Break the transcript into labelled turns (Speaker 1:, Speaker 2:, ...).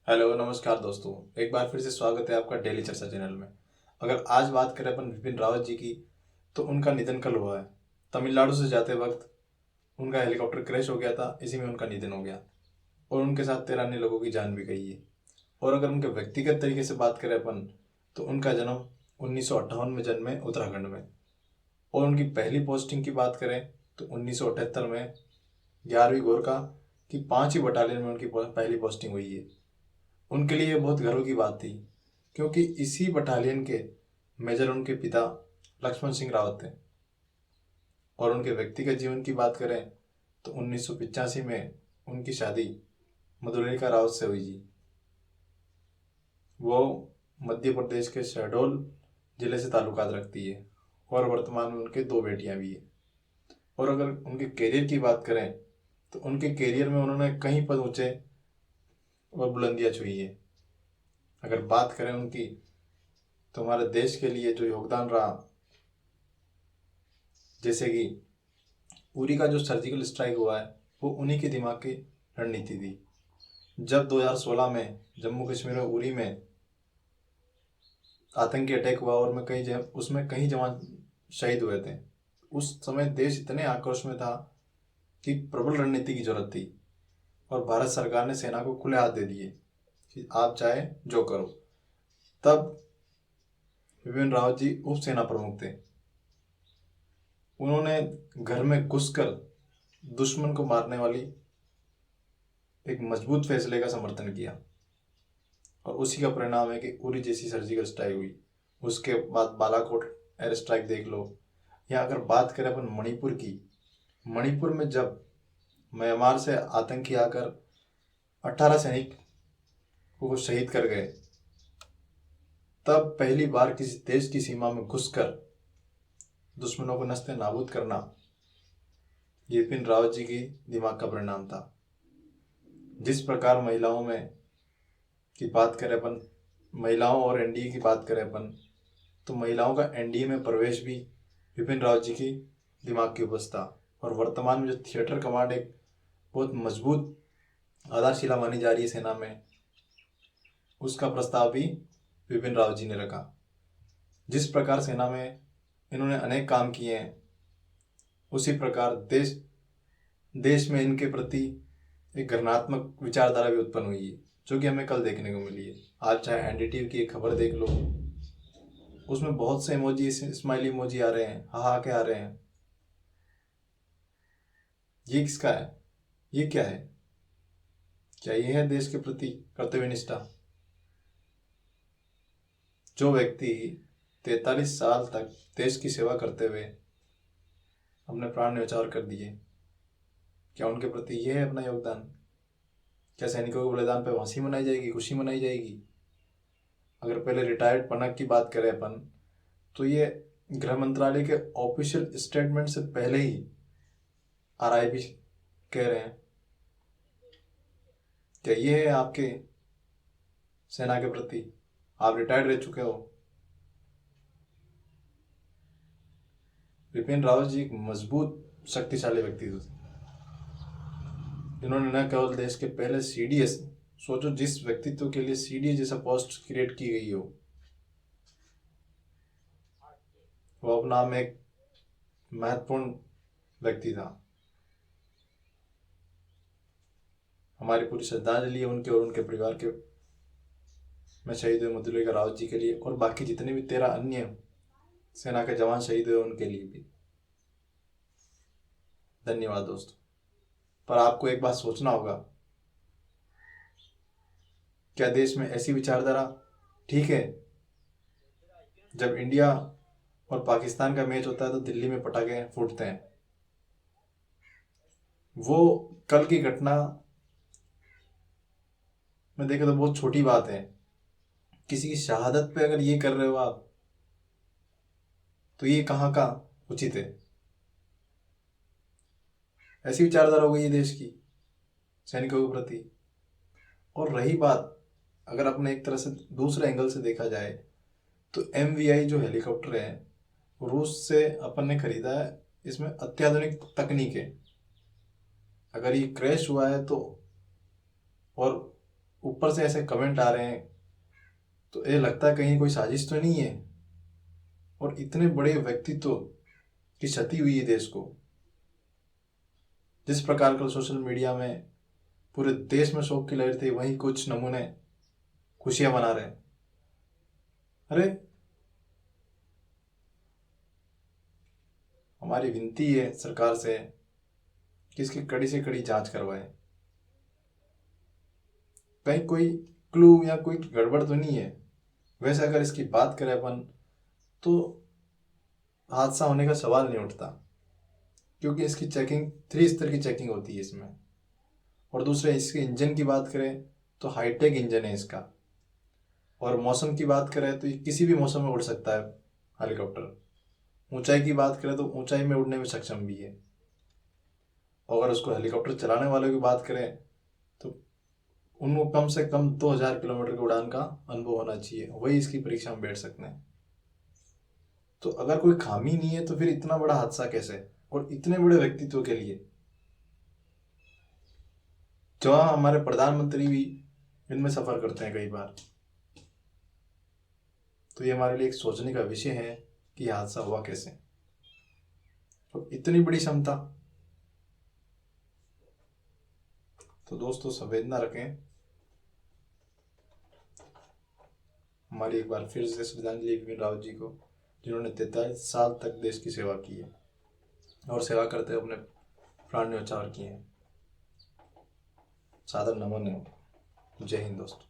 Speaker 1: Hello नमस्कार दोस्तों। एक बार फिर से स्वागत है आपका डेली चर्चा चैनल में। अगर आज बात करें अपन विपिन रावत जी की, तो उनका निधन कल हुआ है। तमिलनाडु से जाते वक्त उनका हेलीकॉप्टर क्रैश हो गया था, इसी में उनका निधन हो गया और उनके साथ 13 अन्य लोगों की जान भी गई है। और अगर उनके व्यक्तिगत तरीके से बात करें अपन, तो उनका जन्म 1958 में जन्मे उत्तराखंड में। और उनकी पहली पोस्टिंग की बात करें तो 1978 में 11वीं गोरखा की 5वीं बटालियन में उनकी पहली पोस्टिंग हुई है। उनके लिए ये बहुत गर्व की बात थी, क्योंकि इसी बटालियन के मेजर उनके पिता लक्ष्मण सिंह रावत थे। और उनके व्यक्तिगत जीवन की बात करें तो 1985 में उनकी शादी मधुलिका रावत से हुई जी। वो मध्य प्रदेश के शहडोल जिले से ताल्लुकात रखती है और वर्तमान में उनके दो बेटियां भी है। और अगर उनके करियर की बात करें तो उनके करियर में उन्होंने कई पद ऊंचे और बुलंदियां छुई है। अगर बात करें उनकी, तो हमारे देश के लिए जो योगदान रहा, जैसे कि उरी का जो सर्जिकल स्ट्राइक हुआ है, वो उन्हीं के दिमाग की रणनीति थी। जब 2016 में जम्मू कश्मीर में उरी में आतंकी अटैक हुआ और उसमें कई जवान शहीद हुए थे, उस समय देश इतने आक्रोश में था कि प्रबल रणनीति की जरूरत थी। और भारत सरकार ने सेना को खुले हाथ दे दिए कि आप चाहे जो करो। तब विपिन रावत जी उप सेना प्रमुख थे। उन्होंने घर में घुसकर दुश्मन को मारने वाली एक मजबूत फैसले का समर्थन किया और उसी का परिणाम है कि उरी जैसी सर्जिकल स्ट्राइक हुई। उसके बाद बालाकोट एयर स्ट्राइक देख लो, या अगर बात करें अपन मणिपुर की, मणिपुर में जब म्यांमार से आतंकी आकर 18 सैनिक को शहीद कर गए, तब पहली बार किसी देश की सीमा में घुसकर दुश्मनों को नस्ते नाबूद करना ये विपिन रावत जी की दिमाग का परिणाम था। जिस प्रकार महिलाओं में की बात करें अपन, महिलाओं और एनडीए की बात करें अपन, तो महिलाओं का एनडीए में प्रवेश भी विपिन रावत जी की दिमाग की उपज था। और वर्तमान में जो थिएटर कमांड एक बहुत मजबूत आधारशिला मानी जा रही है सेना में, उसका प्रस्ताव भी विपिन रावत जी ने रखा। जिस प्रकार सेना में इन्होंने अनेक काम किए हैं, उसी प्रकार देश में इनके प्रति एक घृणात्मक विचारधारा भी उत्पन्न हुई है, जो कि हमें कल देखने को मिली है। आज चाहे एनडीटीवी की एक खबर देख लो, उसमें बहुत से इमोजी, स्माइली इमोजी आ रहे हैं, हा के आ रहे हैं। ये किसका है? ये क्या है? क्या ये है देश के प्रति कर्तव्य निष्ठा? जो व्यक्ति 43 साल तक देश की सेवा करते हुए अपने प्राण न्यौछावर कर दिए, क्या उनके प्रति ये है अपना योगदान? क्या सैनिकों के बलिदान पर हंसी मनाई जाएगी, खुशी मनाई जाएगी? अगर पहले रिटायर्ड पनक की बात करें अपन, तो ये गृह मंत्रालय के ऑफिशियल स्टेटमेंट से पहले ही आरआईपी कह रहे हैं। क्या ये है आपके सेना के प्रति? आप रिटायर्ड रह चुके हो। विपिन रावत जी एक मजबूत शक्तिशाली व्यक्तित्व थे, जिन्होंने न केवल देश के पहले सीडीएस, सोचो जिस व्यक्तित्व के लिए सीडीएस जैसा पोस्ट क्रिएट की गई हो, वो अपना में एक महत्वपूर्ण व्यक्ति था। हमारी पूरी श्रद्धांजलि है उनके और उनके परिवार के में शहीद हुए मधुलिका रावत जी के लिए, और बाकी जितने भी 13 अन्य सेना के जवान शहीद हुए उनके लिए भी धन्यवाद दोस्तों। पर आपको एक बात सोचना होगा, क्या देश में ऐसी विचारधारा ठीक है? जब इंडिया और पाकिस्तान का मैच होता है तो दिल्ली में पटाखे फूटते हैं। वो कल की घटना में देखे तो बहुत छोटी बात है। किसी की शहादत पे अगर ये कर रहे हो आप, तो ये कहाँ का उचित है? ऐसी विचारधारा हो गई है देश की सैनिकों के प्रति। और रही बात, अगर अपने एक तरह से दूसरे एंगल से देखा जाए, तो MVI जो हेलीकॉप्टर है, रूस से अपन ने खरीदा है। इसमें अत्याधुनिक तकनीक है। अगर ये क्रैश हुआ है तो, और ऊपर से ऐसे कमेंट आ रहे हैं तो ये लगता है कहीं कोई साजिश तो नहीं है। और इतने बड़े व्यक्तित्व की क्षति हुई है देश को। जिस प्रकार का सोशल मीडिया में पूरे देश में शोक की लहर थी, वहीं कुछ नमूने खुशियां मना रहे हैं। अरे हमारी विनती है सरकार से कि इसकी कड़ी से कड़ी जांच करवाए। कहीं कोई क्लू या कोई गड़बड़ तो नहीं है। वैसे अगर इसकी बात करें अपन तो हादसा होने का सवाल नहीं उठता, क्योंकि इसकी चेकिंग 3 स्तर की चेकिंग होती है इसमें। और दूसरे इसके इंजन की बात करें तो हाईटेक इंजन है इसका। और मौसम की बात करें तो ये किसी भी मौसम में उड़ सकता है हेलीकॉप्टर। ऊंचाई की बात करें तो ऊंचाई में उड़ने में सक्षम भी है। अगर उसको हेलीकॉप्टर चलाने वालों की बात करें तो उनको कम से कम 2000 किलोमीटर की उड़ान का अनुभव होना चाहिए, वही इसकी परीक्षा में बैठ सकते हैं। तो अगर कोई खामी नहीं है तो फिर इतना बड़ा हादसा कैसे, और इतने बड़े व्यक्तित्व के लिए, जो हमारे प्रधानमंत्री भी इनमें सफर करते हैं कई बार। तो ये हमारे लिए एक सोचने का विषय है कि यह हादसा हुआ कैसे। तो इतनी बड़ी क्षमता। तो दोस्तों संवेदना रखें। हमारी एक बार फिर से श्रद्धांजलि विपिन रावत जी को, जिन्होंने 43 साल तक देश की सेवा की है और सेवा करते हुए अपने प्राण न्यौछावर किए हैं। सादर नमन है। जय हिंद दोस्तों।